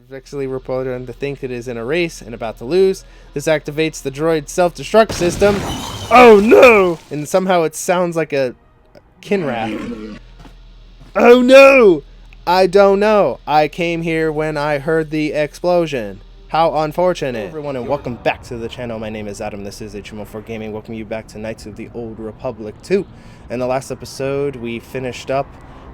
Vexily reported to think it is in a race and about to lose. This activates the droid's self-destruct system. Oh no! And somehow it sounds like a Kinrath. Oh no! I don't know. I came here when I heard the explosion. How unfortunate. Hello everyone and welcome back to the channel. My name is Adam. This is HM4 Gaming. Welcome you back to Knights of the Old Republic 2. In the last episode, we finished up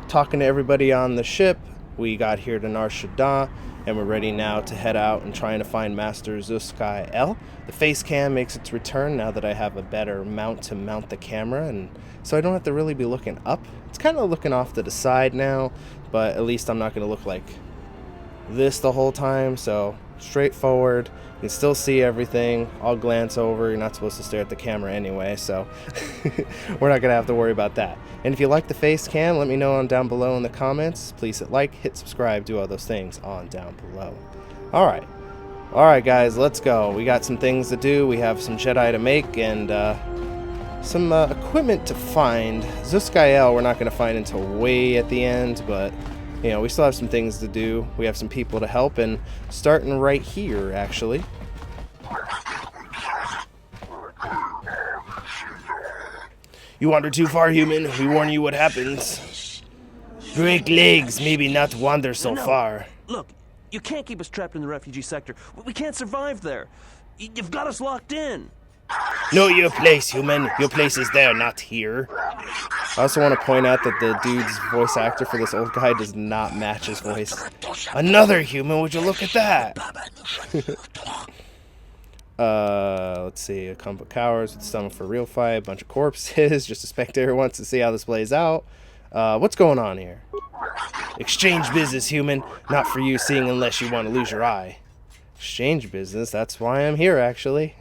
talking to everybody on the ship. We got here to Nar Shaddaa, and we're ready now to head out and trying to find Master Zuskael. The face cam makes its return now that I have a better mount to mount the camera, and so I don't have to really be looking up. It's kind of looking off to the side now, but at least I'm not going to look like this the whole time, so straightforward. You can still see everything. I'll glance over. You're not supposed to stare at the camera anyway, so we're not going to have to worry about that. And if you like the face cam, let me know on down below in the comments. Please hit like, hit subscribe, do all those things on down below. Alright guys, let's go. We got some things to do. We have some Jedi to make and some equipment to find. Zuskael we're not going to find until way at the end, but you know, we still have some things to do. We have some people to help, and starting right here, actually. You wander too far, human. We warn you what happens. Break legs, maybe not wander so far. Look, you can't keep us trapped in the refugee sector. We can't survive there. You've got us locked in. Know your place, human. Your place is there, not here. I also want to point out that the dude's voice actor for this old guy does not match his voice. Another human, would you look at that? Let's see. A clump of cowards with stomach for a real fight. A bunch of corpses. Just a spectator wants to see how this plays out. What's going on here? Exchange business, human. Not for you seeing unless you want to lose your eye. Exchange business? That's why I'm here, actually.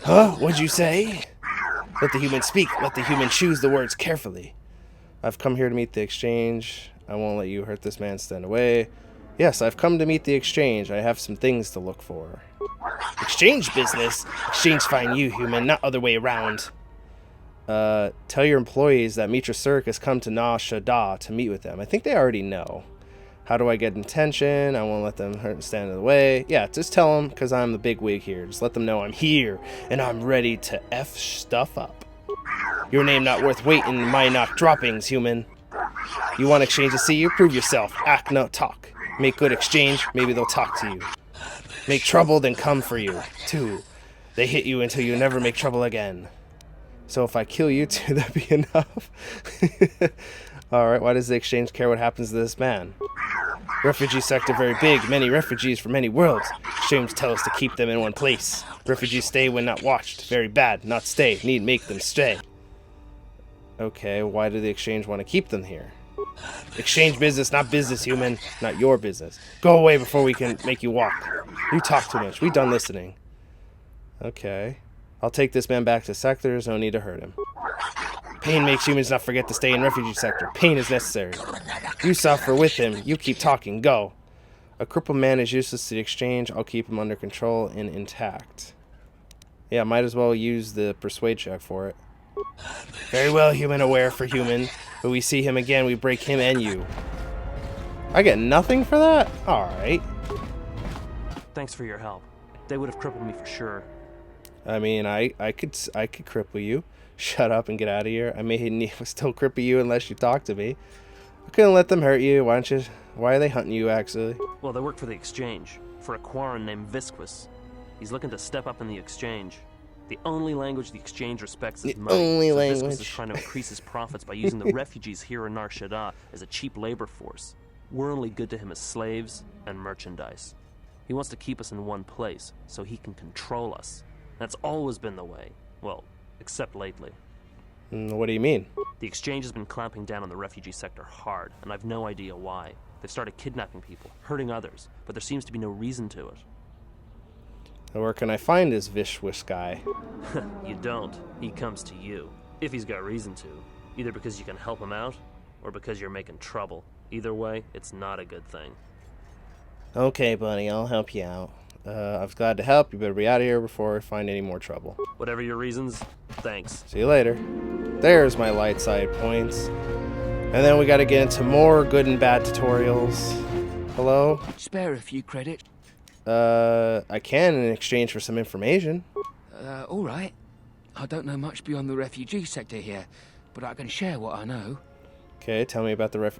Huh? What'd you say? Let the human speak. Let the human choose the words carefully. I've come here to meet the exchange. I won't let you hurt this man. Stand away. Yes, I've come to meet the exchange. I have some things to look for. Exchange business? Exchange find you, human, not other way around. Tell your employees that Mitra Cirque has come to Nar Shaddaa to meet with them. I think they already know. How do I get attention? I won't let them hurt and stand in the way. Yeah, just tell them, because I'm the big wig here. Just let them know I'm here, and I'm ready to F stuff up. Your name not worth waiting, my knock droppings, human. You want exchange to see you? Prove yourself. Act, no talk. Make good exchange, maybe they'll talk to you. Make trouble, then come for you. 2. They hit you until you never make trouble again. So if I kill you 2, that'd be enough. Alright, why does the exchange care what happens to this man? Refugee sector very big, many refugees from many worlds. Exchange tell us to keep them in one place. Refugees stay when not watched. Very bad, not stay. Need make them stay. Okay, why do the exchange want to keep them here? Exchange business, not business, human. Not your business. Go away before we can make you walk. You talk too much. We done listening. Okay. I'll take this man back to sector. There's no need to hurt him. Pain makes humans not forget to stay in refugee sector. Pain is necessary. You suffer with him. You keep talking. Go. A crippled man is useless to the exchange. I'll keep him under control and intact. Yeah, might as well use the persuade check for it. Very well, human aware for human. When we see him again, we break him and you. I get nothing for that? Alright. Thanks for your help. They would have crippled me for sure. I mean, I could cripple you. Shut up and get out of here. I may still cripple you unless you talk to me. I couldn't let them hurt you. Why are they hunting you, actually? Well, they work for the exchange. For a Quarren named Visquis. He's looking to step up in the exchange. The only language the exchange respects is money. Visquis is trying to increase his profits by using the refugees here in Nar Shaddaa as a cheap labor force. We're only good to him as slaves and merchandise. He wants to keep us in one place so he can control us. That's always been the way. Well, except lately. What do you mean? The exchange has been clamping down on the refugee sector hard, and I've no idea why. They've started kidnapping people, hurting others, but there seems to be no reason to it. Where can I find this Visquis guy? You don't. He comes to you. If he's got reason to. Either because you can help him out, or because you're making trouble. Either way, it's not a good thing. Okay, buddy, I'll help you out. I was glad to help. You better be out of here before I find any more trouble. Whatever your reasons, thanks. See you later. There's my light side points. And then we gotta get into more good and bad tutorials. Hello? Spare a few credits. I can in exchange for some information. All right. I don't know much beyond the refugee sector here, but I can share what I know. Okay, tell me about the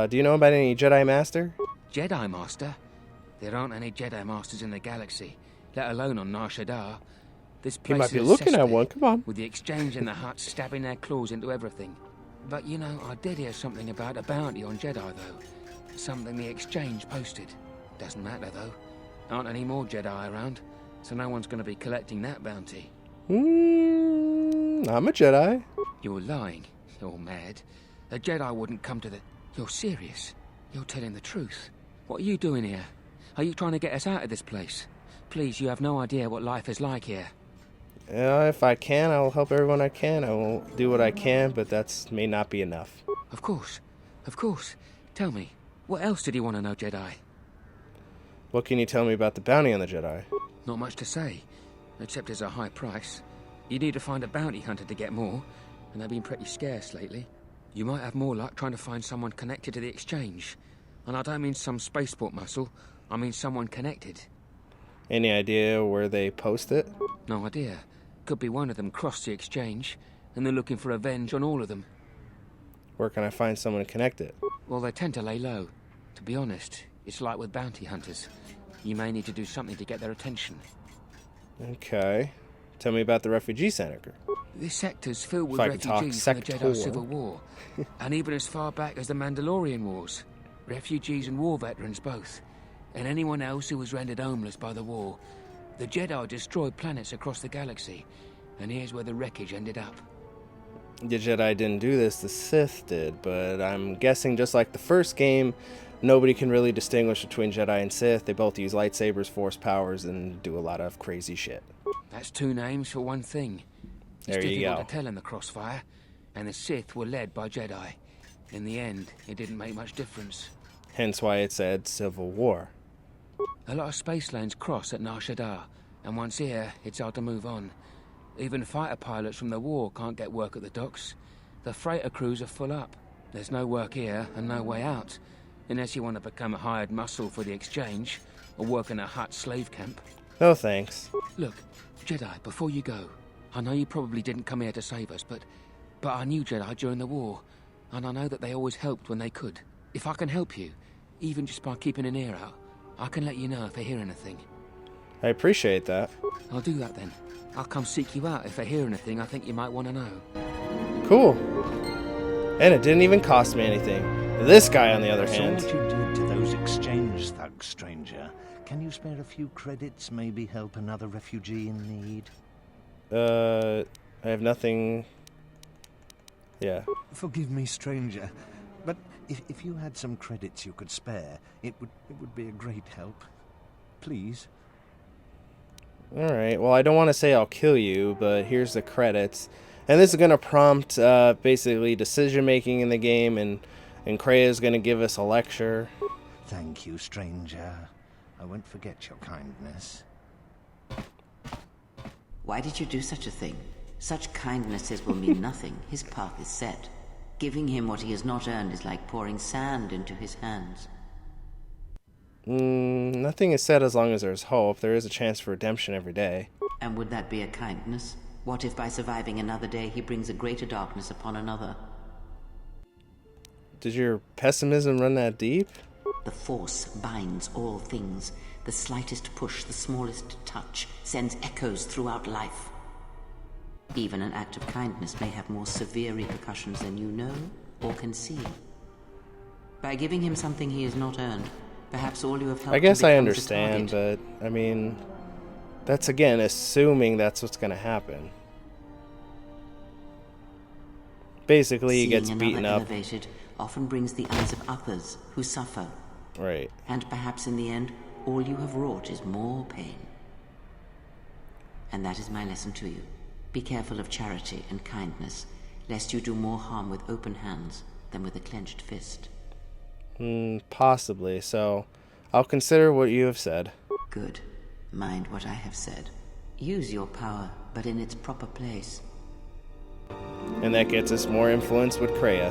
do you know about any Jedi Master? Jedi Master? There aren't any Jedi Masters in the galaxy, let alone on Nar Shaddaa. This place You might be is looking at cesspit, one, come on. with the exchange and the Hutt stabbing their claws into everything. But you know, I did hear something about a bounty on Jedi, though. Something the exchange posted. Doesn't matter, though. Aren't any more Jedi around, so no one's going to be collecting that bounty. I'm a Jedi. You're lying. You're mad. A Jedi wouldn't come to the... You're serious. You're telling the truth. What are you doing here? Are you trying to get us out of this place? Please, you have no idea what life is like here. If I can, I will help everyone I can. I will do what I can, but that may not be enough. Of course. Of course. Tell me, what else did you want to know, Jedi? What can you tell me about the bounty on the Jedi? Not much to say, except it's a high price. You need to find a bounty hunter to get more, and they've been pretty scarce lately. You might have more luck trying to find someone connected to the exchange. And I don't mean some spaceport muscle, I mean someone connected. Any idea where they post it? No idea. Could be one of them crossed the exchange, and they're looking for revenge on all of them. Where can I find someone to connect it? Well, they tend to lay low. To be honest, it's like with bounty hunters. You may need to do something to get their attention. Okay. Tell me about the refugee center. This sector's filled with If I could talk refugees from the sector. Jedi Civil War, and even as far back as the Mandalorian Wars. Refugees and war veterans both, and anyone else who was rendered homeless by the war. The Jedi destroyed planets across the galaxy, and here's where the wreckage ended up. The Jedi didn't do this, the Sith did, but I'm guessing just like the first game, nobody can really distinguish between Jedi and Sith. They both use lightsabers, force powers, and do a lot of crazy shit. That's two names for one thing. It's There you difficult go. to tell in the crossfire, and the Sith were led by Jedi. In the end, it didn't make much difference. Hence why it said Civil War. A lot of space lanes cross at Nar Shaddaa, and once here, it's hard to move on. Even fighter pilots from the war can't get work at the docks. The freighter crews are full up. There's no work here and no way out, unless you want to become a hired muscle for the exchange, or work in a Hutt slave camp. No thanks. Look, Jedi, before you go, I know you probably didn't come here to save us, but I knew Jedi during the war, and I know that they always helped when they could. If I can help you, even just by keeping an ear out, I can let you know if I hear anything. I appreciate that. I'll do that then. I'll come seek you out if I hear anything I think you might want to know. Cool. And it didn't even cost me anything. This guy, on the other I saw hand... what you did to those exchange thugs, stranger. Can you spare a few credits, maybe help another refugee in need? I have nothing... Yeah. Forgive me, stranger, but if you had some credits you could spare, it would be a great help. Please. Alright, well, I don't want to say I'll kill you, but here's the credits. And this is going to prompt, basically, decision-making in the game, and Krea's going to give us a lecture. Thank you, stranger. I won't forget your kindness. Why did you do such a thing? Such kindnesses will mean nothing. His path is set. Giving him what he has not earned is like pouring sand into his hands. Nothing is said as long as there's hope. There is a chance for redemption every day. And would that be a kindness? What if by surviving another day he brings a greater darkness upon another? Did your pessimism run that deep? The Force binds all things. The slightest push, the smallest touch, sends echoes throughout life. Even an act of kindness may have more severe repercussions than you know or can see. By giving him something he has not earned, perhaps all you have helped I guess him I becomes a understand, target. but, I mean, that's, again, assuming that's what's going to happen. Basically, he gets Seeing beaten another up. elevated often brings the eyes of others who suffer. Right. And perhaps in the end, all you have wrought is more pain. And that is my lesson to you. Be careful of charity and kindness, lest you do more harm with open hands than with a clenched fist. Possibly. So, I'll consider what you have said. Good. Mind what I have said. Use your power, but in its proper place. And that gets us more influence with Krea.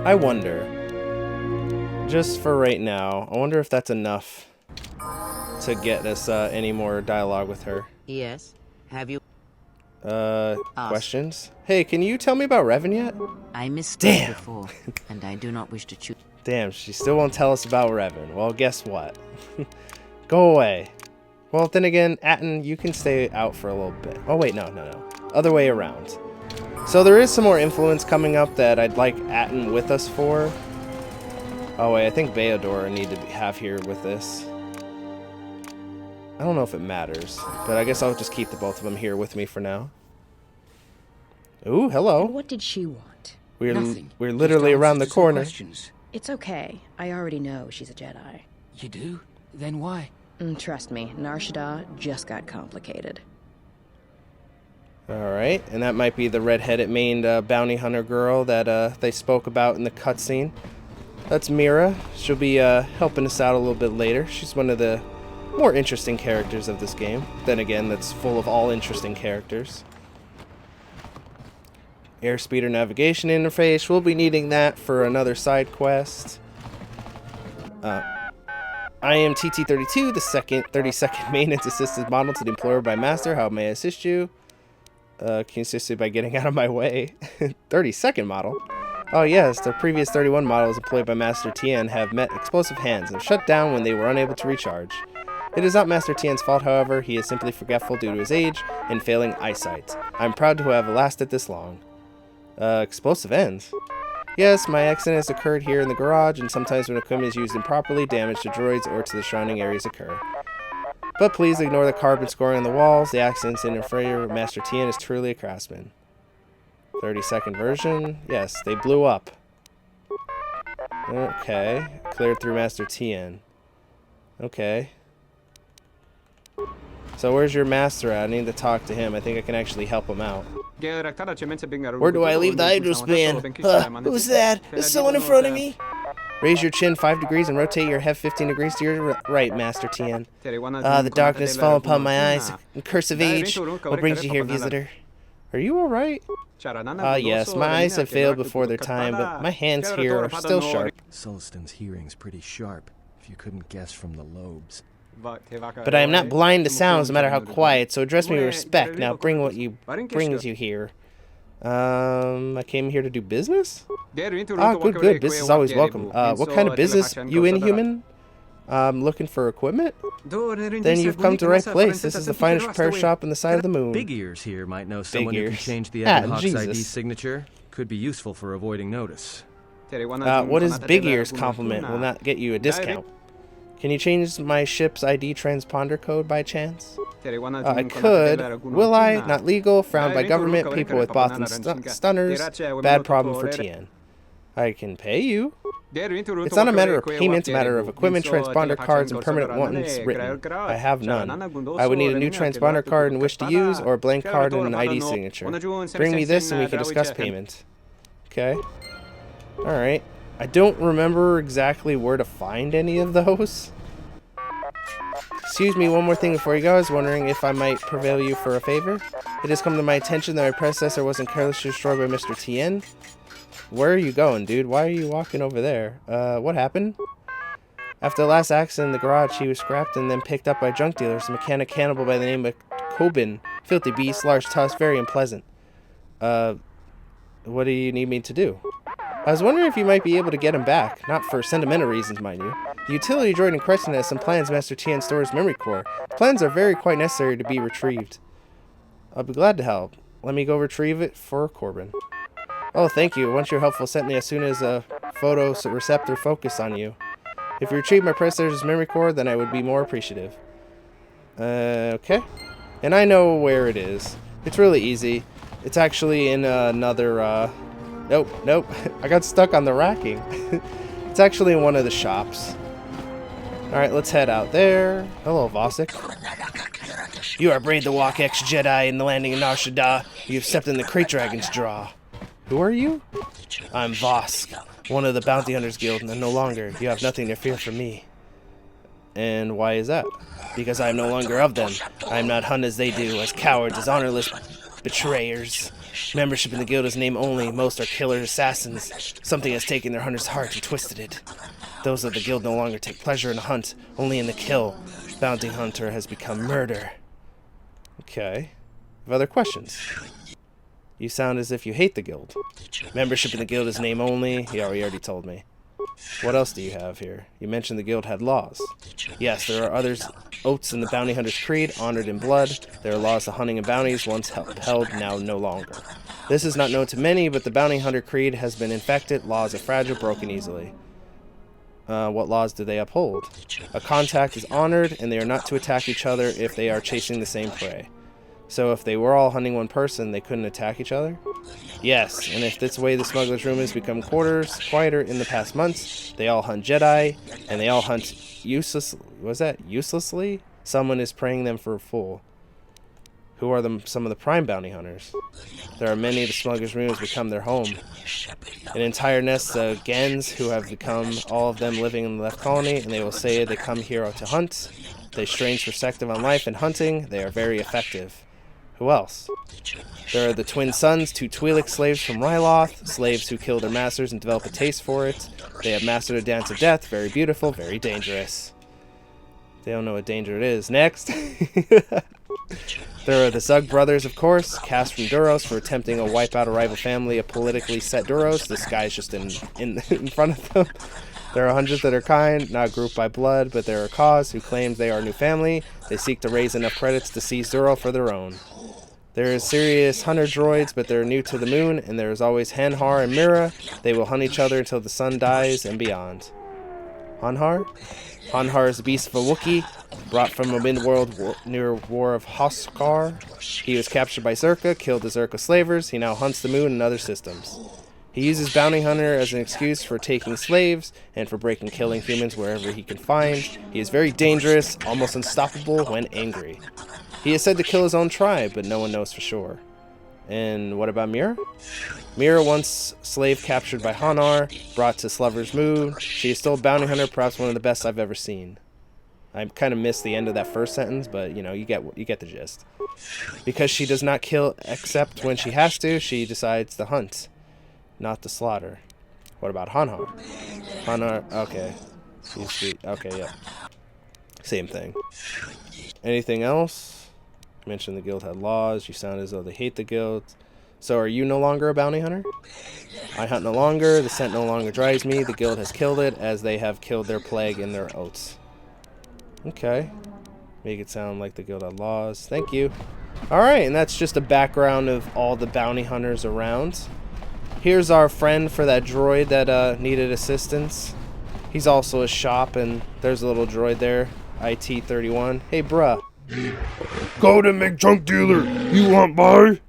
I wonder, just for right now. I wonder if that's enough to get us any more dialogue with her. Yes. Have you? Questions? Hey, can you tell me about Revan yet? I missed Damn. before, and I do not wish to choose. Damn, she still won't tell us about Revan. Well, guess what? Go away. Well, then again, Atten, you can stay out for a little bit. Oh, wait, no. Other way around. So there is some more influence coming up that I'd like Atten with us for. Oh, wait, I think Beodor I need to have here with this. I don't know if it matters, but I guess I'll just keep the both of them here with me for now. Ooh, hello. And what did she want? We're Nothing. literally Just around the answers to some corner. questions. It's okay. I already know she's a Jedi. You do? Then why? Trust me, Nar Shaddaa just got complicated. Alright, and that might be the red-headed maned bounty hunter girl that they spoke about in the cutscene. That's Mira. She'll be helping us out a little bit later. She's one of the more interesting characters of this game. Then again, that's full of all interesting characters. Airspeeder navigation interface. We'll be needing that for another side quest. I am TT32, the 32nd maintenance assisted model to the employer by Master. How may I assist you? Can you assist me by getting out of my way? 32nd model? Oh yes, the previous 31 models employed by Master Tien have met explosive hands and shut down when they were unable to recharge. It is not Master Tien's fault, however. He is simply forgetful due to his age and failing eyesight. I'm proud to have lasted this long. Explosive ends? Yes, my accident has occurred here in the garage, and sometimes when equipment is used improperly, damage to droids or to the surrounding areas occur. But please ignore the carbon scoring on the walls. The accidents interfere with Master Tien is truly a craftsman. 32nd version. Yes, they blew up. Okay. Cleared through Master Tien. Okay. So where's your master at? I need to talk to him. I think I can actually help him out. Where do I leave the hydrospan? Who's that? There's someone in front of me. Raise your chin 5 degrees and rotate your head 15 degrees to your right, Master Tien. The darkness fall upon my eyes. And curse of age. What brings you here, visitor? Are you alright? Yes, my eyes have failed before their time, but my hands here are still sharp. Sullistan's hearing's pretty sharp, if you couldn't guess from the lobes. But I am not blind to sounds, no matter how quiet, so address me with respect. Now bring what you brings you here. I came here to do business? Good. Business is always welcome. What kind of business? You inhuman? Looking for equipment? Then you've come to the right place. This is the finest repair shop on the side of the moon. Big Ears here might know someone who can change the Evan Hawk's ID signature. Could be useful for avoiding notice. What is Big Ears compliment? Will not get you a discount. Can you change my ship's ID transponder code by chance? I could. Will I? Not legal. Frowned by government. People with Boston stunners. Bad problem for Tien. I can pay you. It's not a matter of payment, it's a matter of equipment, transponder cards, and permanent ones written. I have none. I would need a new transponder card and wish to use, or a blank card and an ID signature. Bring me this and we can discuss payment. Okay. Alright. I don't remember exactly where to find any of those. Excuse me, one more thing before you go. I was wondering if I might prevail you for a favor. It has come to my attention that my predecessor wasn't carelessly destroyed by Mr. Tien. Where are you going, dude? Why are you walking over there? What happened? After the last accident in the garage, he was scrapped and then picked up by junk dealers. A mechanic cannibal by the name of Kobin. Filthy beast, large tusk, very unpleasant. What do you need me to do? I was wondering if you might be able to get him back. Not for sentimental reasons, mind you. The utility droid in question has some plans Master Tien stores memory core. The plans are very quite necessary to be retrieved. I'll be glad to help. Let me go retrieve it for Corbin. Oh, thank you. Once you're helpful, sent me as soon as a photo receptor focus on you. If you retrieve my predecessor's memory core, then I would be more appreciative. Okay. And I know where it is. It's really easy. It's actually in another, Nope. I got stuck on the racking. It's actually in one of the shops. Alright, let's head out there. Hello, Vosik. You are brave to walk ex-Jedi in the landing in Nar Shaddaa. You have stepped in the Crate Dragon's draw. Who are you? I'm Vosk, one of the Bounty Hunters Guild, and no longer. You have nothing to fear from me. And why is that? Because I am no longer of them. I am not hunted as they do, as cowards, as honorless betrayers. Membership in the guild is name only. Most are killer assassins. Something has taken their hunter's heart and twisted it. Those of the guild no longer take pleasure in the hunt, only in the kill. Bounty hunter has become murder. Okay. Have other questions? You sound as if you hate the guild. Membership in the guild is name only. Yeah, you already told me. What else do you have here? You mentioned the guild had laws. Yes, there are others. Oaths in the Bounty Hunter's Creed, honored in blood. There are laws to hunting and bounties, once upheld, now no longer. This is not known to many, but the Bounty Hunter Creed has been infected. Laws are fragile, broken easily. What laws do they uphold? A contact is honored, and they are not to attack each other if they are chasing the same prey. So if they were all hunting one person, they couldn't attack each other? Yes, and if this way the smuggler's room has become quieter in the past months, they all hunt Jedi, and they all hunt uselessly? Someone is praying them for a fool. Who are some of the prime bounty hunters? There are many. The smuggler's room has become their home. An entire nest of Gens who have become all of them living in the left colony, and they will say they come here to hunt. They strange perspective on life and hunting. They are very effective. Who else? There are the twin sons, 2 Twi'lek slaves from Ryloth, slaves who kill their masters and develop a taste for it. They have mastered a dance of death. Very beautiful, very dangerous. They don't know what danger it is. Next. There are the Zug brothers, of course, cast from Duros for attempting to wipe out a rival family of politically set Duros. This guy's just in front of them. There are hundreds that are kind, not grouped by blood, but there are cause who claims they are a new family. They seek to raise enough credits to seize Duro for their own. There is serious hunter droids, but they're new to the moon, and there is always Hanhar and Mira. They will hunt each other until the sun dies and beyond. Hanhar? Hanhar is the beast of a Wookiee, brought from a mid-world near War of Hoskar. He was captured by Zerka, killed the Zerka slavers. He now hunts the moon and other systems. He uses bounty hunter as an excuse for taking slaves and for breaking killing humans wherever he can find. He is very dangerous, almost unstoppable when angry. He is said to kill his own tribe, but no one knows for sure. And what about Mira? Mira, once slave captured by Hanar, brought to Slover's Moon. She is still a bounty hunter, perhaps one of the best I've ever seen. I kind of missed the end of that first sentence, but you know, you get the gist. Because she does not kill except when she has to, she decides to hunt, not to slaughter. What about Hanhar? Hanhar, okay. Okay, yeah. Same thing. Anything else? You mentioned the guild had laws. You sound as though they hate the guild. So are you no longer a bounty hunter? I hunt no longer. The scent no longer drives me. The guild has killed it, as they have killed their plague in their oaths. Okay. Make it sound like the guild had laws. Thank you. Alright, and that's just a background of all the bounty hunters around. Here's our friend for that droid that needed assistance. He's also a shop, and there's a little droid there. IT-31. Hey, bruh. Go to McJunk Dealer. You want buy?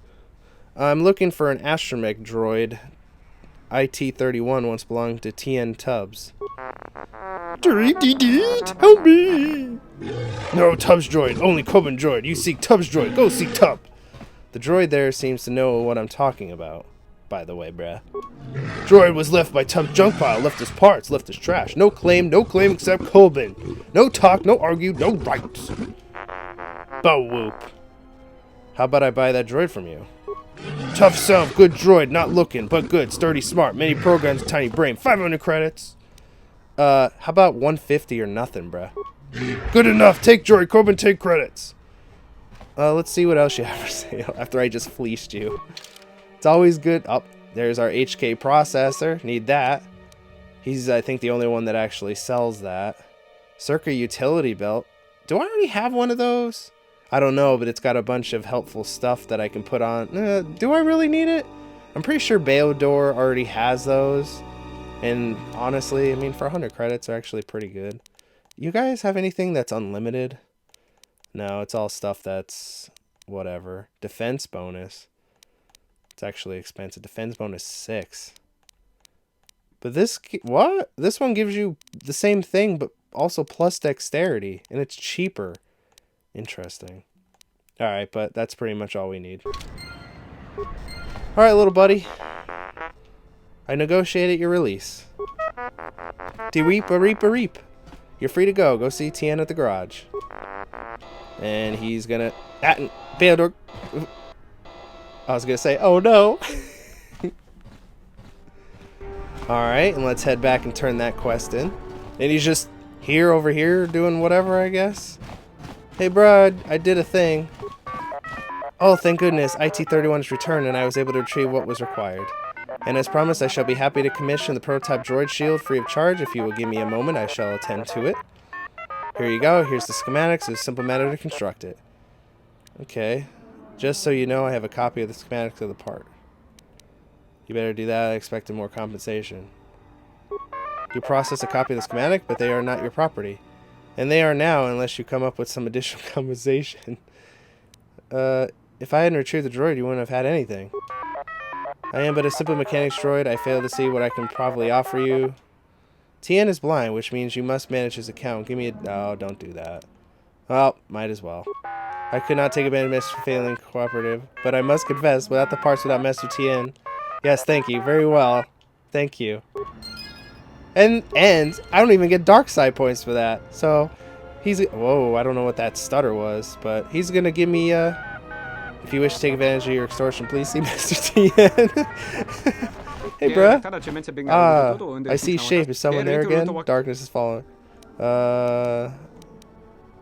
I'm looking for an astromech droid. IT-31 once belonged to TN Tubbs. Help me! No, Tubbs droid. Only Coben droid. You seek Tubbs droid. Go seek Tub. The droid there seems to know what I'm talking about. By the way, bruh. Droid was left by Tubbs junk pile. Left his parts. Left his trash. No claim except Coben. No talk. No argue. No rights. Bow whoop. How about I buy that droid from you? Tough self, good droid, not looking, but good, sturdy, smart, many programs, tiny brain, 500 credits. How about 150 or nothing, bruh? Good enough, take droid, Coben, take credits. Let's see what else you have for sale after I just fleeced you. It's always good. Oh, there's our HK processor. Need that. He's, I think, the only one that actually sells that. Circa utility belt. Do I already have one of those? I don't know, but it's got a bunch of helpful stuff that I can put on. Do I really need it? I'm pretty sure Baodor already has those. And honestly, I mean, for 100 credits, they're actually pretty good. You guys have anything that's unlimited? No, it's all stuff that's whatever. Defense bonus. It's actually expensive. Defense bonus 6. But this, what? This one gives you the same thing, but also plus dexterity. And it's cheaper. Interesting. Alright, but that's pretty much all we need. Alright, little buddy. I negotiated your release. De-reap-a-reap-a-reap. You're free to go. Go see Tien at the garage. And he's gonna... Baildor. I was gonna say, oh no. Alright, and let's head back and turn that quest in. And he's just here, over here, doing whatever, I guess. Hey, bro, I did a thing. Oh, thank goodness, IT-31 has returned and I was able to retrieve what was required. And as promised, I shall be happy to commission the prototype droid shield free of charge. If you will give me a moment, I shall attend to it. Here you go. Here's the schematics. It's a simple matter to construct it. Okay. Just so you know, I have a copy of the schematics of the part. You better do that. I expected more compensation. You process a copy of the schematic, but they are not your property. And they are now, unless you come up with some additional compensation. If I hadn't retrieved the droid, you wouldn't have had anything. I am but a simple mechanics droid. I fail to see what I can probably offer you. Tien is blind, which means you must manage his account. Give me a... Oh, don't do that. Well, might as well. I could not take advantage of failing cooperative, but I must confess, without the parts without Master Tien. Yes, thank you. Very well. Thank you. And I don't even get dark side points for that. So, he's... Whoa, I don't know what that stutter was, but he's going to give me... If you wish to take advantage of your extortion, please see Master Tien. Hey, bruh. I see shape. Is someone there again? Darkness is falling. Are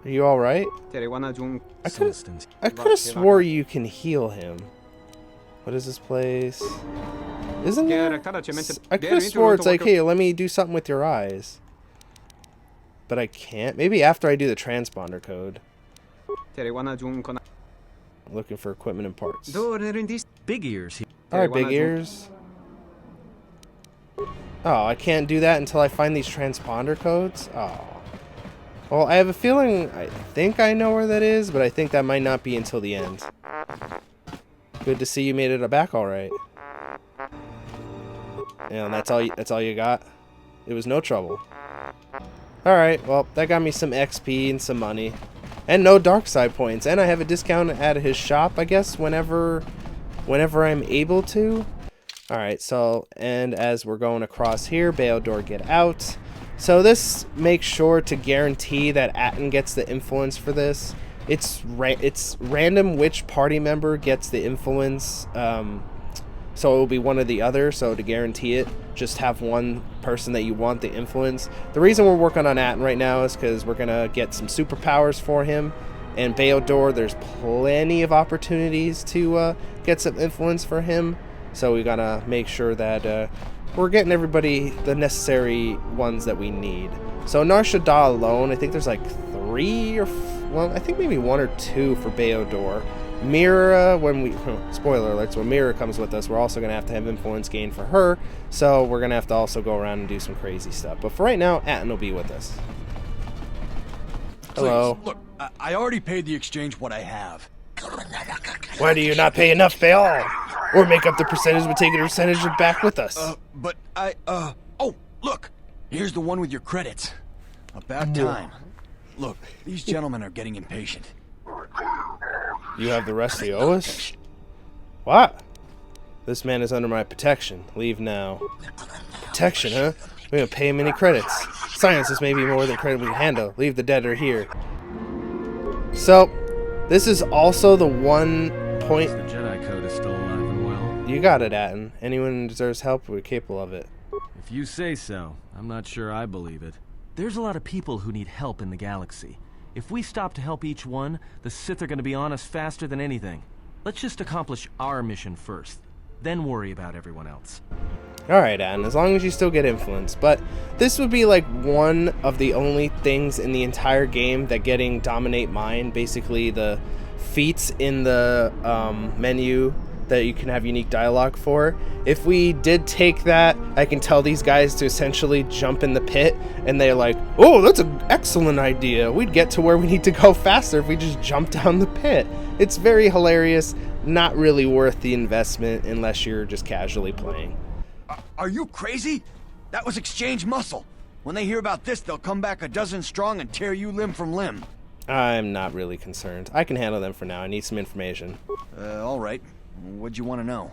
you alright? I could have swore you can heal him. What is this place? Isn't there? I could have swore it's like, hey, let me do something with your eyes. But I can't. Maybe after I do the transponder code. Looking for equipment and parts. Big ears. Alright, big ears. Oh, I can't do that until I find these transponder codes? Oh. Well, I have a feeling, I think I know where that is, but I think that might not be until the end. Good to see you made it back alright. Yeah, and that's all you got? It was no trouble. Alright, well, that got me some XP and some money. And no dark side points. And I have a discount at his shop, I guess, whenever I'm able to. Alright, so, and as we're going across here, Baildor get out. So this makes sure to guarantee that Atton gets the influence for this. It's random which party member gets the influence, so it will be one or the other. So to guarantee it, just have one person that you want the influence. The reason we're working on Atton right now is because we're going to get some superpowers for him. And Baildor, there's plenty of opportunities to get some influence for him. So we got to make sure that we're getting everybody the necessary ones that we need. So Nar Shaddaa alone, I think there's like 3 or... Well, I think maybe 1 or 2 for Baildor. Mira, when we... Spoiler alerts, when Mira comes with us, we're also going to have influence gain for her. So we're going to have to also go around and do some crazy stuff. But for right now, Atton will be with us. Hello. Please, look, I already paid the exchange what I have. Why do you not pay enough, Bail? Or make up the percentage by taking a percentage back with us? But oh, look! Here's the one with your credits. About time. Look, these gentlemen are getting impatient. You have the rest you owe us? What? This man is under my protection. Leave now. Protection, huh? We don't pay him any credits. Science is maybe more than credit we can handle. Leave the debtor here. So, this is also the one point... The Jedi Code is still alive and well. You got it, Atton. Anyone who deserves help, we're capable of it. If you say so. I'm not sure I believe it. There's a lot of people who need help in the galaxy. If we stop to help each one, the Sith are going to be on us faster than anything. Let's just accomplish our mission first, then worry about everyone else. Alright, Atton, as long as you still get influence. But this would be like one of the only things in the entire game that getting Dominate Mind, basically the feats in the menu that you can have unique dialogue for. If we did take that, I can tell these guys to essentially jump in the pit, and they're like, oh, that's an excellent idea. We'd get to where we need to go faster if we just jump down the pit. It's very hilarious, not really worth the investment unless you're just casually playing. Are you crazy? That was exchange muscle. When they hear about this, they'll come back a dozen strong and tear you limb from limb. I'm not really concerned. I can handle them for now. I need some information. All right. What'd you want to know?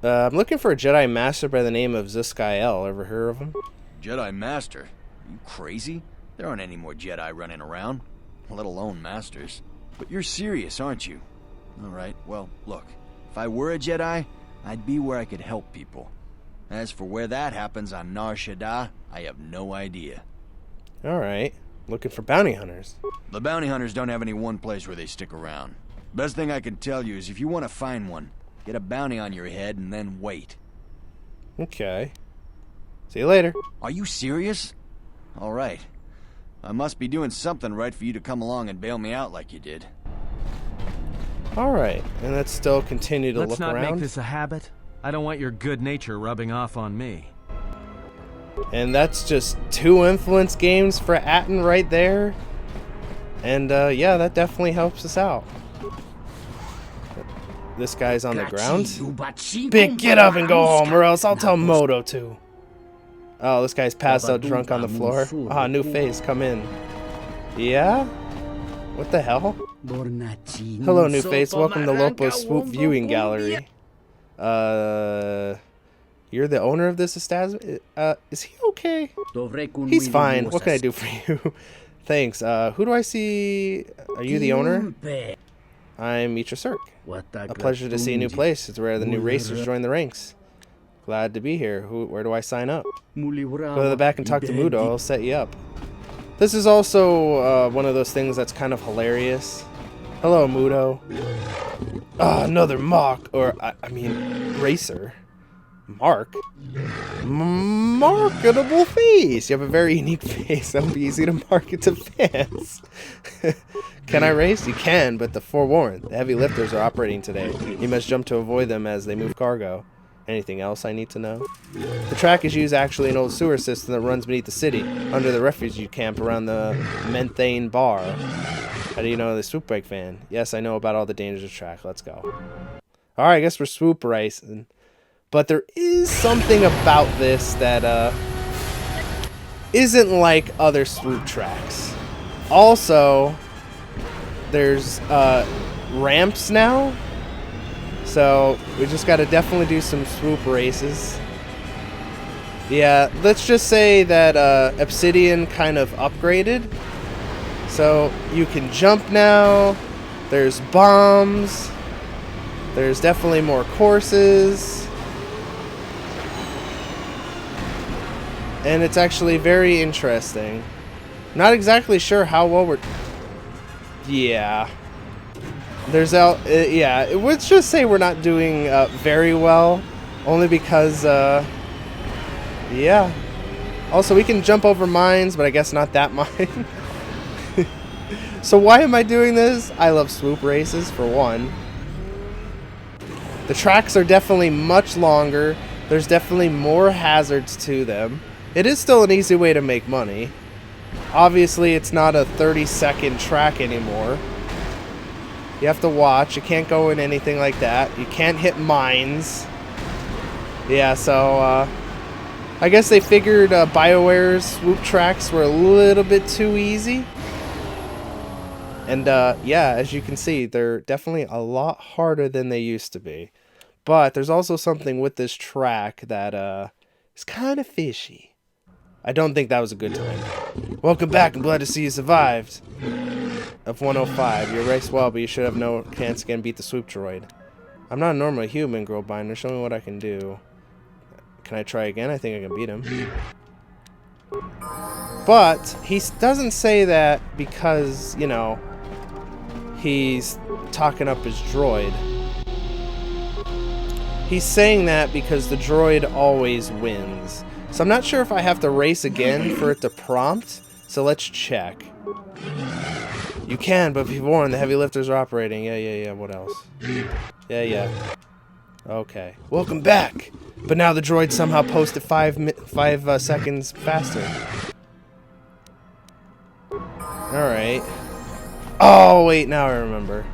I'm looking for a Jedi Master by the name of Zuskael. Ever heard of him? Jedi Master? Are you crazy? There aren't any more Jedi running around, let alone Masters. But you're serious, aren't you? All right, well, look. If I were a Jedi, I'd be where I could help people. As for where that happens on Nar Shaddaa, I have no idea. Alright. Looking for bounty hunters. The bounty hunters don't have any one place where they stick around. Best thing I can tell you is if you want to find one, get a bounty on your head and then wait. Okay. See you later. Are you serious? Alright. I must be doing something right for you to come along and bail me out like you did. Alright, and let's still continue to Let's look not around. make this a habit. I don't want your good nature rubbing off on me. And that's just 2 influence games for Atten right there. And yeah, that definitely helps us out. This guy's on the ground. Big, get up and go home, or else I'll tell Moto to. Oh, this guy's passed out drunk on the floor. Ah, new face, come in. Yeah? What the hell? Hello, new face. Welcome to Lopo's Swoop viewing gallery. You're the owner of this establishment? Is he okay? He's fine. What can I do for you? Thanks. Who do I see? Are you the owner? I'm Mitra Cirque. A pleasure to see a new place. It's rare the new racers join the ranks. Glad to be here. Where do I sign up? Go to the back and talk to Mudo. I'll set you up. This is also one of those things that's kind of hilarious. Hello, Mudo. Another mock, or I mean, racer. Mark? Marketable face! You have a very unique face. That would be easy to market to fans. Can I race? You can, but the forewarned. The heavy lifters are operating today. You must jump to avoid them as they move cargo. Anything else I need to know? The track is used actually an old sewer system that runs beneath the city, under the refugee camp around the Methane Bar. How do you know the Swoop Bike fan? Yes, I know about all the dangers of track. Let's go. Alright, I guess we're Swoop racing. But there is something about this that isn't like other Swoop tracks. Also, there's ramps now. So we just got to definitely do some Swoop races. Yeah, let's just say that Obsidian kind of upgraded. So you can jump now. There's bombs. There's definitely more courses. And it's actually very interesting. Not exactly sure how well we're... Yeah. There's yeah, let's just say we're not doing very well. Only because, yeah. Also, we can jump over mines, but I guess not that mine. So why am I doing this? I love Swoop races, for one. The tracks are definitely much longer. There's definitely more hazards to them. It is still an easy way to make money. Obviously, it's not a 30-second track anymore. You have to watch. You can't go in anything like that. You can't hit mines. Yeah, so, I guess they figured BioWare's Swoop tracks were a little bit too easy. And, yeah, as you can see, they're definitely a lot harder than they used to be. But there's also something with this track that, is kind of fishy. I don't think that was a good time. Welcome back. I'm glad to see you survived. Of 105. You raced well, but you should have no chance again beat the Swoop Droid. I'm not a normal human, Girl Binder. Show me what I can do. Can I try again? I think I can beat him. But he doesn't say that because, you know, he's talking up his droid. He's saying that because the droid always wins. So I'm not sure if I have to race again for it to prompt. So let's check. You can, but be warned, the heavy lifters are operating. Yeah. What else? Yeah. Okay. Welcome back. But now the droid somehow posted 5 seconds faster. Alright. Oh, wait, now I remember.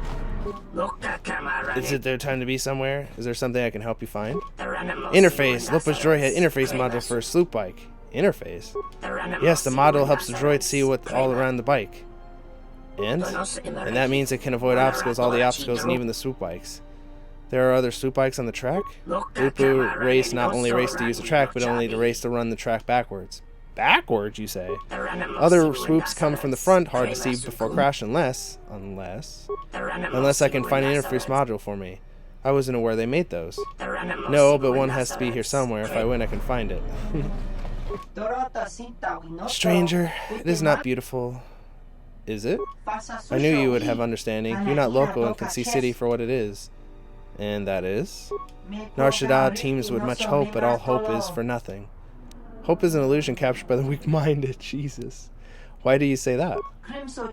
Is it their time to be somewhere? Is there something I can help you find? Interface. Lopa's droid had interface module for a Swoop bike. Interface? Yes, the module helps the droid see what's all around the bike. And that means it can avoid obstacles, all the obstacles, and even the Swoop bikes. There are other Swoop bikes on the track? Lupu race not only race to use the track, but only to race to run the track backwards. Backwards, you say? Other swoops come from the front, hard to see before crash, unless I can find an interface module for me. I wasn't aware they made those. No, but one has to be here somewhere. If I win, I can find it. Stranger, it is not beautiful. Is it? I knew you would have understanding. You're not local and can see city for what it is. And that is? Nar Shaddaa teems with much hope, but all hope is for nothing. Hope is an illusion captured by the weak-minded. Jesus. Why do you say that?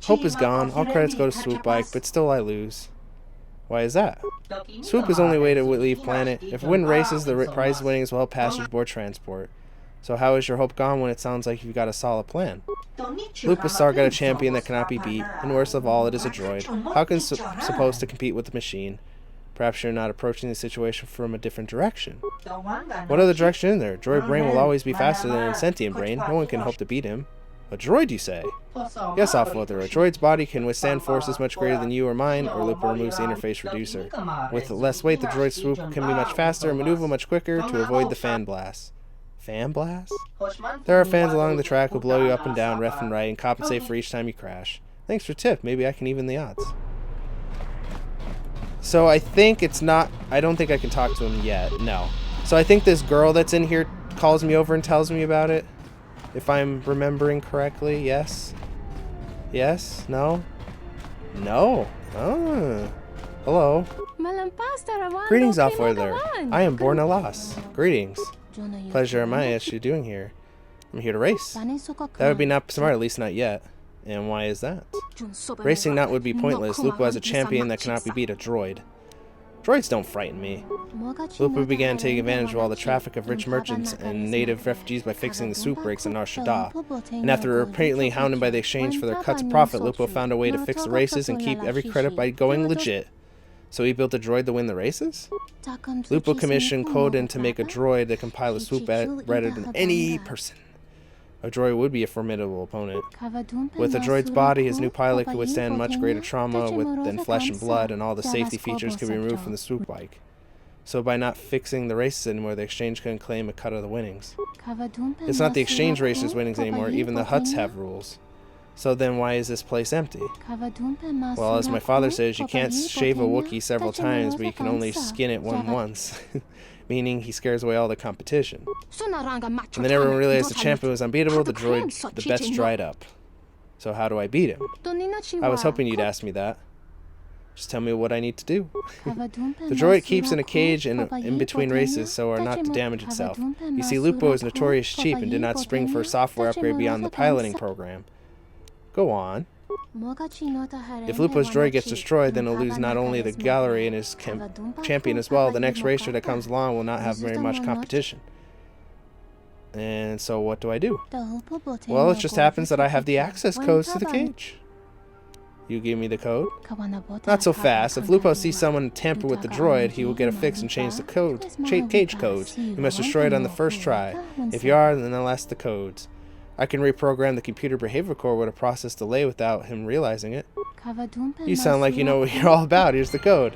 Hope is gone. All credits go to Swoop Bike, but still I lose. Why is that? Swoop is the only way to leave planet. If win races, the prize winnings will help passengers board transport. So how is your hope gone when it sounds like you've got a solid plan? Lupus Star got a champion that cannot be beat, and worst of all, it is a droid. How can supposed to compete with the machine? Perhaps you're not approaching the situation from a different direction. What other direction is there? Droid brain will always be faster than a sentient brain. No one can hope to beat him. A droid, you say? Yes, Offloader. A droid's body can withstand forces much greater than you or mine, or Lupa removes the interface reducer. With less weight, the droid's swoop can be much faster and maneuver much quicker to avoid the fan blast. Fan blast? There are fans along the track who blow you up and down, left and right, and compensate for each time you crash. Thanks for tip. Maybe I can even the odds. So I think it's not... I don't think I can talk to him yet. No. So I think this girl that's in here calls me over and tells me about it. If I'm remembering correctly. Yes? Yes? No? No? Oh. Hello. Greetings, Offloader. I am Born Alas. Greetings. Pleasure am I as you're doing here. I'm here to race. That would be not smart, at least not yet. And why is that? Racing not would be pointless. Lupo has a champion that cannot be beat, a droid. Droids don't frighten me. Lupo began taking advantage of all the traffic of rich merchants and native refugees by fixing the swoop brakes in Nar Shaddaa. And after repeatedly hounded by the exchange for their cuts of profit, Lupo found a way to fix the races and keep every credit by going legit. So he built a droid to win the races? Lupo commissioned Kodin to make a droid that can pilot swoop better than any person. A droid would be a formidable opponent. With a droid's body, his new pilot could withstand much greater trauma than flesh and blood, and all the safety features could be removed from the swoop bike. So by not fixing the races anymore, the exchange couldn't claim a cut of the winnings. It's not the exchange racers' winnings anymore, even the Hutts have rules. So then why is this place empty? Well, as my father says, you can't shave a Wookiee several times, but you can only skin it once. Meaning he scares away all the competition. And then everyone realized the champion was unbeatable, the bets dried up. So how do I beat him? I was hoping you'd ask me that. Just tell me what I need to do. The droid keeps in a cage in between races so as not to damage itself. You see, Lupo is notorious cheap and did not spring for a software upgrade beyond the piloting program. Go on. If Lupo's droid gets destroyed, then he'll lose not only the gallery and his champion as well. The next racer that comes along will not have very much competition. And so what do I do? Well, it just happens that I have the access codes to the cage. You give me the code? Not so fast. If Lupo sees someone tamper with the droid, he will get a fix and change the cage codes. You must destroy it on the first try. If you are, then I'll ask the codes. I can reprogram the computer behavior core with a process delay without him realizing it. You sound like you know what you're all about. Here's the code.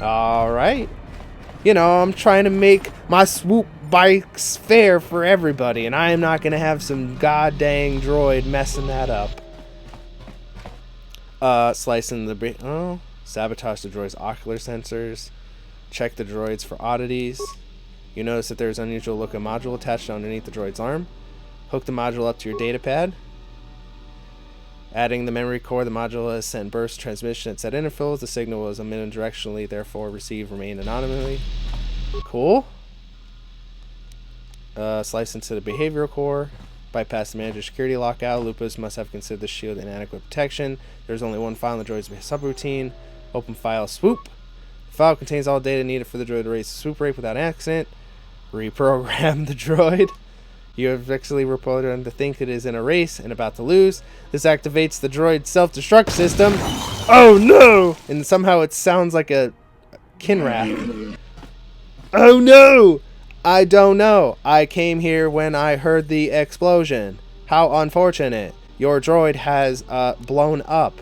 Alright. You know, I'm trying to make my swoop bikes fair for everybody, and I am not going to have some goddamn droid messing that up. Slicing the... sabotage the droid's ocular sensors. Check the droids for oddities. You notice that there's an unusual looking module attached underneath the droid's arm. Hook the module up to your data pad. Adding the memory core, the module has sent burst transmission at set intervals. The signal was emitted directionally, therefore remain anonymously. Cool. Slice into the behavioral core. Bypass the manager security lockout. Lupus must have considered the shield inadequate protection. There's only one file in the droid's subroutine. Open file swoop. The file contains all data needed for the droid to raise the swoop rate without accident. Reprogram the droid. You have actually reported him to think it is in a race and about to lose. This activates the droid's self-destruct system. Oh no! And somehow it sounds like a Kinrath. Oh no! I don't know. I came here when I heard the explosion. How unfortunate. Your droid has blown up.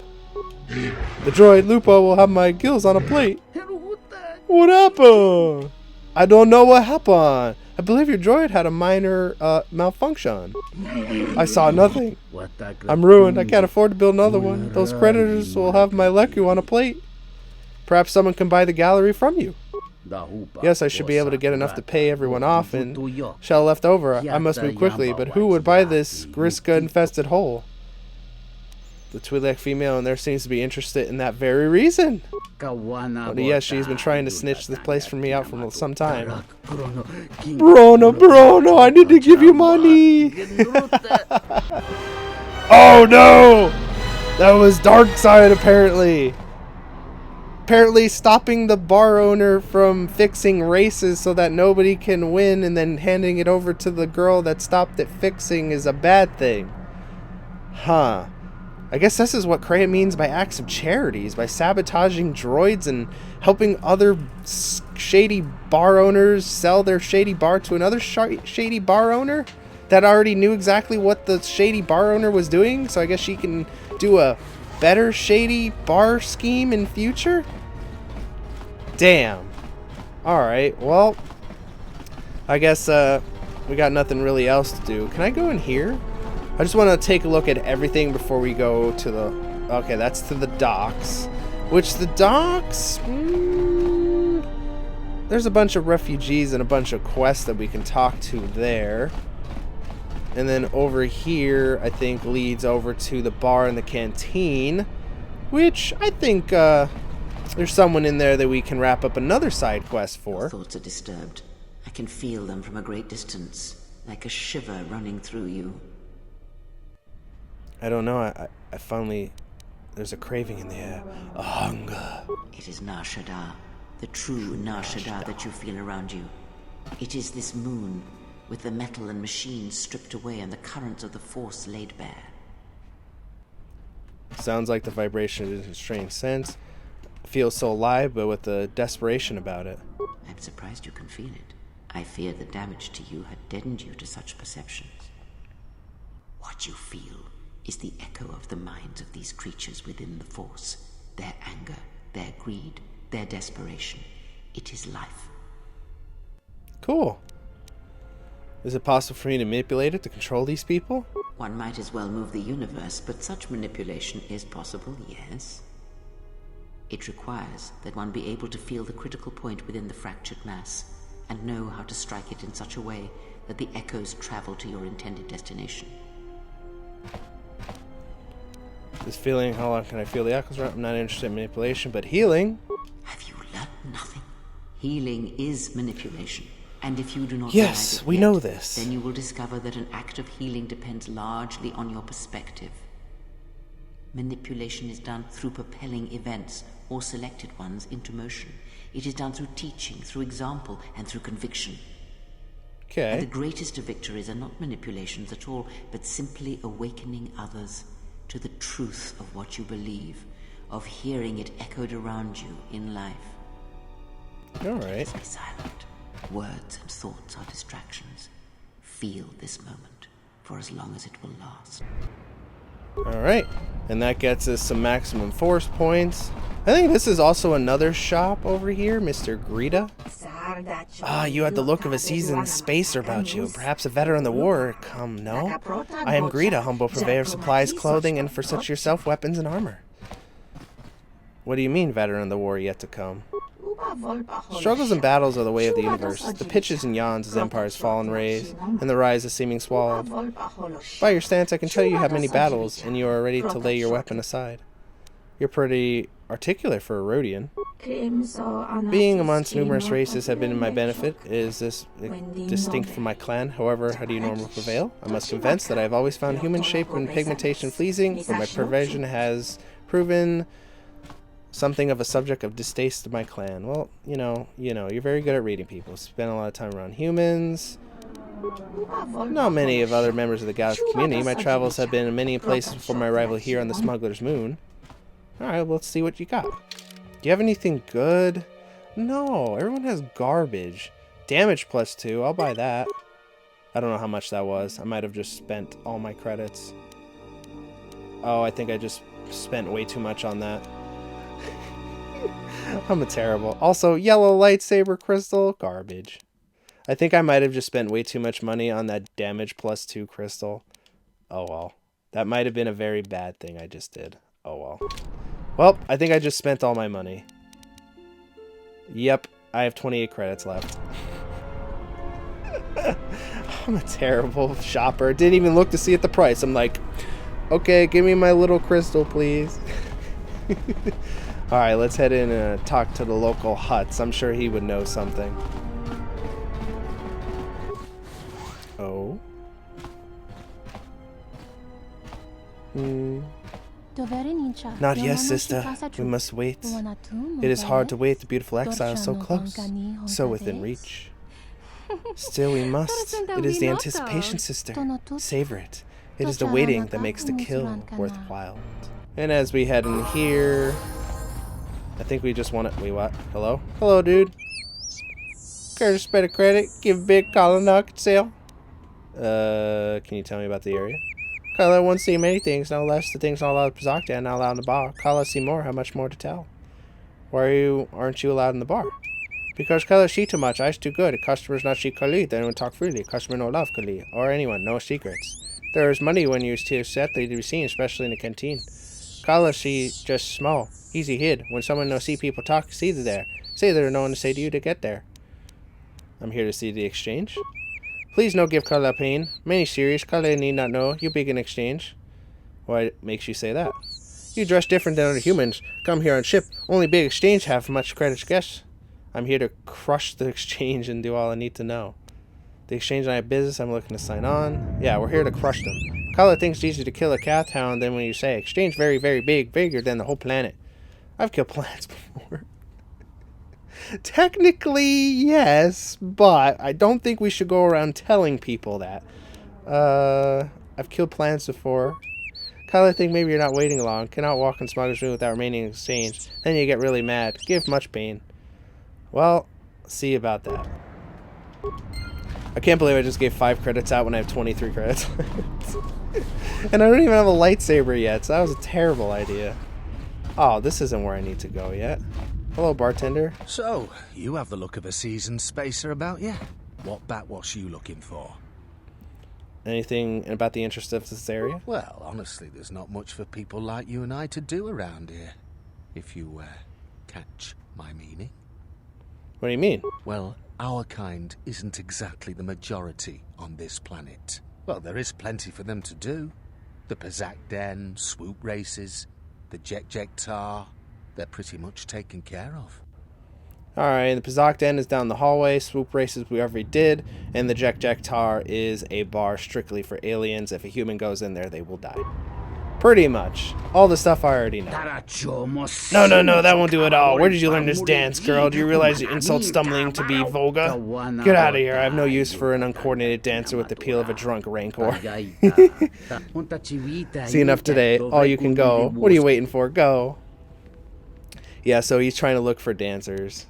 The droid Lupo will have my gills on a plate. What happened? I don't know what happened. I believe your droid had a minor malfunction. I saw nothing. I'm ruined. I can't afford to build another one. Those creditors will have my Leku on a plate. Perhaps someone can buy the gallery from you. Yes, I should be able to get enough to pay everyone off and shell left over. I must move quickly, but who would buy this Griska-infested hole? The Twi'lek female in there seems to be interested in that very reason. But yes, she's been trying to snitch this place from me out for some time. Bruno, I need to give you money! Oh no! That was Darkseid apparently. Apparently stopping the bar owner from fixing races so that nobody can win and then handing it over to the girl that stopped it fixing is a bad thing. Huh. I guess this is what Kreia means by acts of charities, by sabotaging droids and helping other shady bar owners sell their shady bar to another shady bar owner that already knew exactly what the shady bar owner was doing, so I guess she can do a better shady bar scheme in future? Damn. Alright, well, I guess we got nothing really else to do. Can I go in here? I just want to take a look at everything before we go to the... Okay, that's to the docks. Which the docks... there's a bunch of refugees and a bunch of quests that we can talk to there. And then over here, I think, leads over to the bar and the canteen. Which I think there's someone in there that we can wrap up another side quest for. Your thoughts are disturbed. I can feel them from a great distance, like a shiver running through you. I don't know, I finally... There's a craving in the air. A hunger. It is Nar Shaddaa, the true Nar Shaddaa that you feel around you. It is this moon, with the metal and machines stripped away and the currents of the Force laid bare. Sounds like the vibration is a strange sense. Feels so alive, but with a desperation about it. I'm surprised you can feel it. I fear the damage to you had deadened you to such perceptions. What you feel is the echo of the minds of these creatures within the Force. Their anger, their greed, their desperation. It is life. Cool. Is it possible for me to manipulate it to control these people? One might as well move the universe, but such manipulation is possible, yes. It requires that one be able to feel the critical point within the fractured mass, and know how to strike it in such a way that the echoes travel to your intended destination. This feeling, how long can I feel the echoes? I'm not interested in manipulation, but healing. Have you learned nothing? Healing is manipulation. And if you do not yes, we know this. Then you will discover that an act of healing depends largely on your perspective. Manipulation is done through propelling events, or selected ones, into motion. It is done through teaching, through example, and through conviction. Okay. And the greatest of victories are not manipulations at all, but simply awakening others to the truth of what you believe, of hearing it echoed around you in life. Alright. Be silent. Words and thoughts are distractions. Feel this moment, for as long as it will last. Alright. And that gets us some maximum force points. I think this is also another shop over here, Mr. Greta. Ah, you had the look of a seasoned spacer about you. Perhaps a veteran of the war. No? I am Greta, humble purveyor of supplies, clothing, and for such yourself, weapons and armor. What do you mean, veteran of the war yet to come? Struggles and battles are the way of the universe. The pitches and yawns as empires fall and raise, and the rise as seeming swallowed. By your stance, I can tell you have many battles, and you are ready to lay your weapon aside. You're pretty articulate for a Rhodian. Being amongst numerous races have been in my benefit. Is this distinct from my clan? However, how do you normally prevail? I must confess that I have always found human shape and pigmentation pleasing, but my perversion has proven something of a subject of distaste to my clan. Well, you know, you're very good at reading people. Spend a lot of time around humans. Not many of other members of the galactic community. My travels have been in many places before my arrival here on the Smuggler's Moon. Alright, let's see what you got. Do you have anything good? No, everyone has garbage. Damage +2, I'll buy that. I don't know how much that was. I might have just spent all my credits. Oh, I think I just spent way too much on that. I'm a terrible. Also, yellow lightsaber crystal, garbage. I think I might have just spent way too much money on that damage +2 crystal. Oh well. That might have been a very bad thing I just did. Oh well. Well, I think I just spent all my money. Yep, I have 28 credits left. I'm a terrible shopper. Didn't even look to see at the price. I'm like, okay, give me my little crystal, please. Alright, let's head in and talk to the local Hutts. I'm sure he would know something. Oh. Not yet, sister. We must wait. It is hard to wait. The beautiful exile is so close, so within reach. Still, we must. It is the anticipation, sister. Savor it. It is the waiting that makes the kill worthwhile. And as we head in here, I think we just want to. Wait, what? Hello? Hello, dude. Care to spend a credit? Give big call knock sale. Can you tell me about the area? Kylo once see many things, no less the things not allowed to Pazakta and not allowed in the bar. Kylo see more, how much more to tell? Why aren't you allowed in the bar? Because Kylo see too much, I's too good. Customers not see Kali, they don't talk freely. Customer no love Kali, or anyone, no secrets. There is money when you're too set to be seen, especially in the canteen. Kylo see just small, easy hid. When someone no see people talk, see they're there. Say there's no one to say to you to get there. I'm here to see the exchange. Please no give Carla pain. Many serious. Carla need not know. You big in exchange. Why makes you say that? You dress different than other humans. Come here on ship. Only big exchange have much credits guess. I'm here to crush the exchange and do all I need to know. The exchange and I have business. I'm looking to sign on. Yeah, we're here to crush them. Carla thinks it's easier to kill a cat hound than when you say exchange very, very big, bigger than the whole planet. I've killed planets before. Technically, yes, but I don't think we should go around telling people that. I've killed plants before. Kyla think maybe you're not waiting long. Cannot walk in Smuggler's Room without remaining in exchange. Then you get really mad. Give much pain. Well, see about that. I can't believe I just gave 5 credits out when I have 23 credits. And I don't even have a lightsaber yet, so that was a terrible idea. Oh, this isn't where I need to go yet. Hello, bartender. So, you have the look of a seasoned spacer about you. What backwash you looking for? Anything about the interest of this area? Well, honestly, there's not much for people like you and I to do around here. If you, catch my meaning. What do you mean? Well, our kind isn't exactly the majority on this planet. Well, there is plenty for them to do. The Pazak Den, Swoop races, the Tar. They're pretty much taken care of. Alright, the Pazak Den is down the hallway. Swoop races we already did. And the Tar is a bar strictly for aliens. If a human goes in there, they will die. Pretty much. All the stuff I already know. No, that won't do it all. Where did you learn this dance, girl? Do you realize you insult stumbling to be Voga? Get out of here. I have no use for an uncoordinated dancer with the peel of a drunk rancor. See enough today. All you can go. What are you waiting for? Go. Yeah, so he's trying to look for dancers.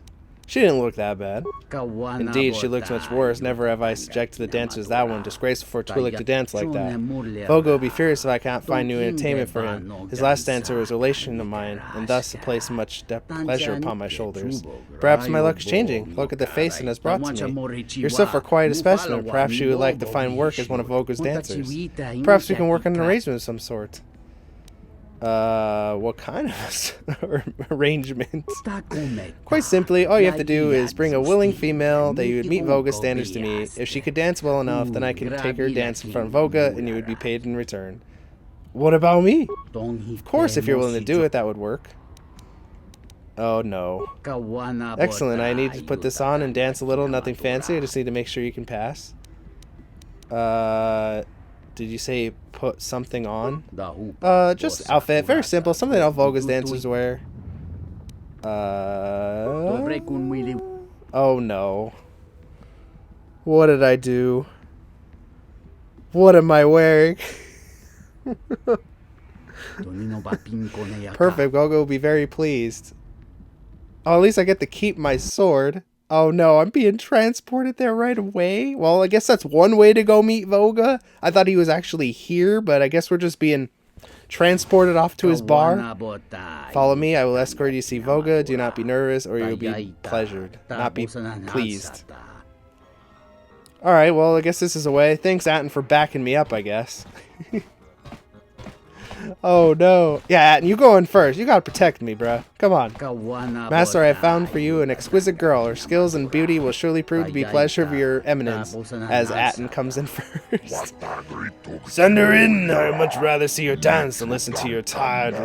She didn't look that bad. Indeed, she looks much worse. Never have I subjected the dancers as that one. Disgraceful for Twi'lek to dance like that. Voga will be furious if I can't find new entertainment for him. His last dancer was a relation of mine, and thus it placed much pleasure upon my shoulders. Perhaps my luck is changing. Look at the face it has brought to me. You're so for quite a specimen. Perhaps you would like to find work as one of Voga's dancers. Perhaps we can work on an arrangement of some sort. What kind of arrangement? Quite simply, all you have to do is bring a willing female that you would meet Voga standards to me. If she could dance well enough, then I can take her dance in front of Voga, and you would be paid in return. What about me? Of course, if you're willing to do it, that would work. Oh no. Excellent, I need to put this on and dance a little, nothing fancy, I just need to make sure you can pass. Did you say put something on? Just outfit. Very simple. Something all Voga's dancers wear. Oh no. What did I do? What am I wearing? Perfect. Voga will be very pleased. Oh, at least I get to keep my sword. Oh no, I'm being transported there right away? Well, I guess that's one way to go meet Voga. I thought he was actually here, but I guess we're just being transported off to his bar. Follow me, I will escort you to see Voga. Do not be nervous, or you'll be pleasured. Not be pleased. Alright, well, I guess this is a way. Thanks, Atten, for backing me up, I guess. Oh no. Yeah, you go in first. You gotta protect me, bruh. Come on. Master, I have found for you an exquisite girl. Her skills and beauty will surely prove to be pleasure of your eminence, as Atten comes in first. Send her in. I would much rather see her dance than listen to your tired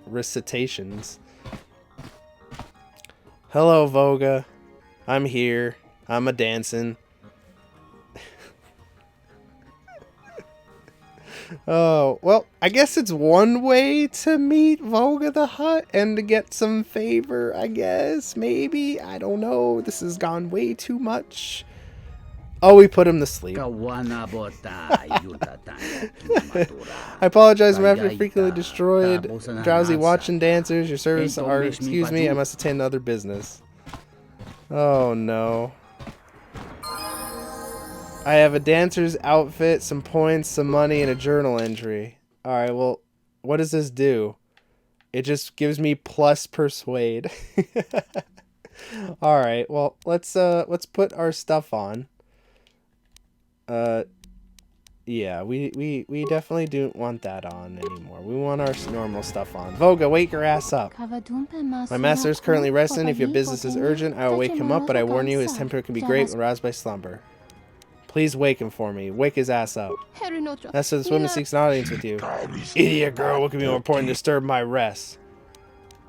recitations. Hello, Voga. I'm here. I'm a-dancing. Oh, well, I guess it's one way to meet Voga the Hutt and to get some favor, I guess. Maybe. I don't know. This has gone way too much. Oh, we put him to sleep. I apologize for having frequently destroyed drowsy watching dancers. Your servants are, excuse me, I must attend to other business. Oh, no. I have a dancer's outfit, some points, some money, and a journal entry. Alright, well, what does this do? It just gives me plus persuade. Alright, well, let's put our stuff on. Yeah, we definitely don't want that on anymore. We want our normal stuff on. Voga, wake your ass up. My master is currently resting. If your business is urgent, I will wake him up, but I warn you, his temper can be great when roused by slumber. Please wake him for me. Wake his ass up. Master, this woman seeks an audience with you. Idiot girl, what could be more important than disturb my rest?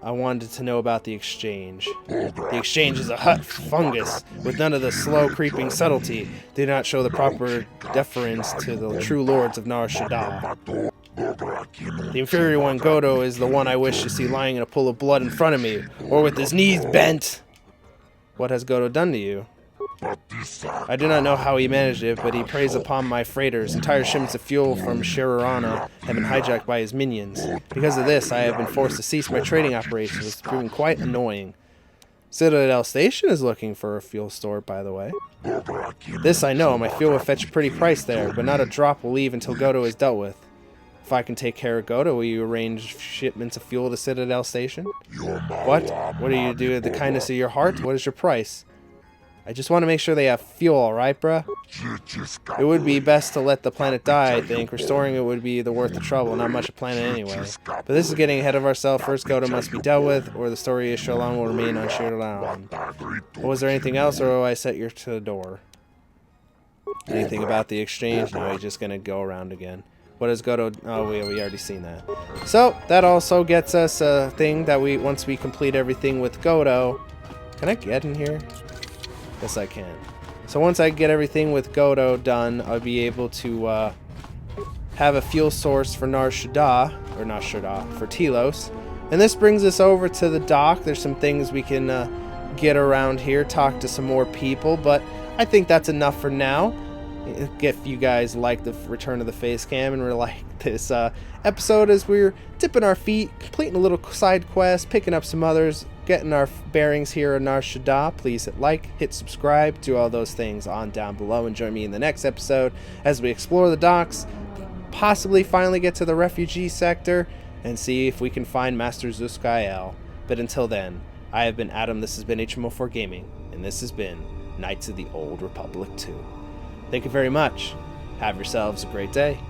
I wanted to know about the exchange. The exchange is a Hutt fungus with none of the slow creeping subtlety. They do not show the proper deference to the true lords of Nar Shaddaa. The inferior one, Godo, is the one I wish to see lying in a pool of blood in front of me, or with his knees bent. What has Godo done to you? I do not know how he managed it, but he preys upon my freighters. Entire shipments of fuel from Shararana have been hijacked by his minions. Because of this, I have been forced to cease my trading operations. It's proven quite annoying. Citadel Station is looking for a fuel store, by the way. This I know. My fuel will fetch a pretty price there, but not a drop will leave until Godo is dealt with. If I can take care of Godo, will you arrange shipments of fuel to Citadel Station? What? What do you do with the kindness of your heart? What is your price? I just want to make sure they have fuel, alright, bruh? It would be best to let the planet die, I think. Restoring it would be worth the trouble, not much a planet anyway. But this is getting ahead of ourselves. First, Godo must be dealt with, or the story of Shalom will remain unshared. Was there anything else, or will I set you to the door? Anything about the exchange? No, he's just gonna go around again. What is Godo? Oh, we already seen that. So, that also gets us a thing that once we complete everything with Godo... Can I get in here? Yes, I can. So once I get everything with Godo done, I'll be able to have a fuel source for Nar Shaddaa, or Nar Shaddaa, for Telos. And this brings us over to the dock. There's some things we can get around here, talk to some more people, but I think that's enough for now. If you guys like the return of the face cam and like this episode as we're dipping our feet, completing a little side quest, picking up some others, getting our bearings here in Nar Shaddaa, please hit like, hit subscribe, do all those things on down below, and join me in the next episode as we explore the docks, possibly finally get to the refugee sector, and see if we can find Master Zuskael. But until then, I have been Adam, this has been HMO4 Gaming, and this has been Knights of the Old Republic 2. Thank you very much. Have yourselves a great day.